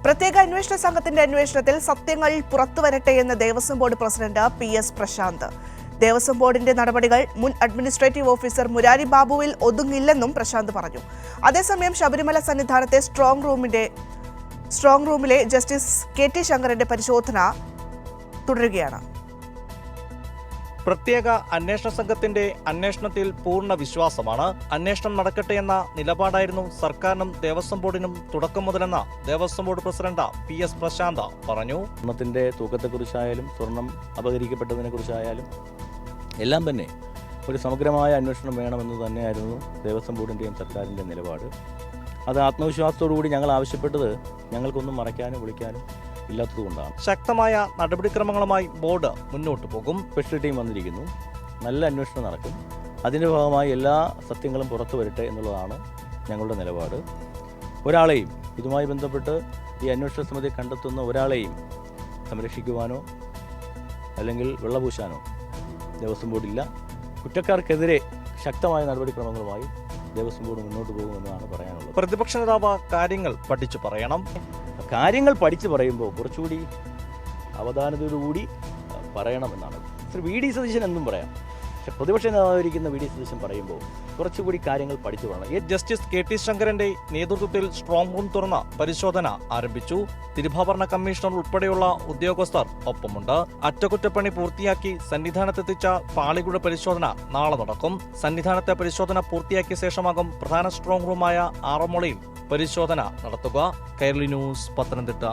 പ്രത്യേക അന്വേഷണ സംഘത്തിന്റെ അന്വേഷണത്തിൽ സത്യങ്ങൾ പുറത്തുവരട്ടെ എന്ന് Devaswom board president PS Prashanth. Devaswom ബോർഡിന്റെ നടപടികൾ മുൻ അഡ്മിനിസ്ട്രേറ്റീവ് ഓഫീസർ മുരാരി ബാബുവിൽ ഒതുങ്ങില്ലെന്നും പ്രശാന്ത് പറഞ്ഞു. അതേസമയം ശബരിമല സന്നിധാനത്തെ സ്ട്രോങ് റൂമിലെ ജസ്റ്റിസ് KT ശങ്കരന്റെ പരിശോധന തുടരുകയാണ്. പ്രത്യേക അന്വേഷണ സംഘത്തിന്റെ അന്വേഷണത്തിൽ പൂർണ്ണ വിശ്വാസമാണ്. അന്വേഷണം നടക്കട്ടെ എന്ന നിലപാടായിരുന്നു സർക്കാരിനും ദേവസ്വം ബോർഡിനും തുടക്കം മുതലെന്ന Devaswom board president PS Prashanth പറഞ്ഞു. സ്വർണത്തിന്റെ തൂക്കത്തെക്കുറിച്ചായാലും സ്വർണം അപഹരിക്കപ്പെട്ടതിനെ കുറിച്ചായാലും എല്ലാം തന്നെ ഒരു സമഗ്രമായ അന്വേഷണം വേണമെന്ന് തന്നെയായിരുന്നു ദേവസ്വം ബോർഡിന്റെയും സർക്കാരിന്റെ നിലപാട്. അത് ആത്മവിശ്വാസത്തോടുകൂടി ഞങ്ങൾ ആവശ്യപ്പെട്ടത് ഞങ്ങൾക്കൊന്നും മറയ്ക്കാനും വിളിക്കാനും ഇല്ലാത്തതുകൊണ്ടാണ്. ശക്തമായ നടപടിക്രമങ്ങളുമായി ബോർഡ് മുന്നോട്ട് പോകും. സ്പെഷ്യൽ ടീം വന്നിരിക്കുന്നു, നല്ല അന്വേഷണം നടക്കും. അതിൻ്റെ ഭാഗമായി എല്ലാ സത്യങ്ങളും പുറത്തു വരട്ടെ എന്നുള്ളതാണ് ഞങ്ങളുടെ നിലപാട്. ഒരാളെയും ഇതുമായി ബന്ധപ്പെട്ട് ഈ അന്വേഷണ സമിതി കണ്ടെത്തുന്ന ഒരാളെയും സംരക്ഷിക്കുവാനോ അല്ലെങ്കിൽ വെള്ളപൂശാനോ ദേവസ്വം ബോർഡില്ല. കുറ്റക്കാർക്കെതിരെ ശക്തമായ നടപടിക്രമങ്ങളുമായി ദേവസ്വം ബോർഡ് മുന്നോട്ട് പോകുമെന്നാണ് പറയാനുള്ളത്. പ്രതിപക്ഷ നേതാവ് കാര്യങ്ങൾ പഠിച്ചു പറയണം. കാര്യങ്ങൾ പഠിച്ചു പറയുമ്പോൾ കുറച്ചുകൂടി അവധാനതയോടുകൂടി പറയണമെന്നാണ്. VD സതീശൻ എന്നും പറയാം, പക്ഷെ പ്രതിപക്ഷ നേതാവായിരിക്കുന്ന VD സതീശൻ പറയുമ്പോൾ കുറച്ചുകൂടി കാര്യങ്ങൾ പഠിച്ചു പറയണം. ജസ്റ്റിസ് KT ശങ്കരന്റെ നേതൃത്വത്തിൽ സ്ട്രോങ് റൂം തുറന്ന പരിശോധന ആരംഭിച്ചു. തിരുവാഭരണ കമ്മീഷണർ ഉൾപ്പെടെയുള്ള ഉദ്യോഗസ്ഥർ ഒപ്പമുണ്ട്. അറ്റകുറ്റപ്പണി പൂർത്തിയാക്കി സന്നിധാനത്തെത്തിച്ച പാളികളുടെ പരിശോധന നാളെ നടക്കും. സന്നിധാനത്തെ പരിശോധന പൂർത്തിയാക്കിയ ശേഷമാകും പ്രധാന സ്ട്രോങ് റൂമായ ആറന്മുളയിൽ പരിശോധന നടത്തുക. കൈരളി ന്യൂസ്, പത്തനംതിട്ട.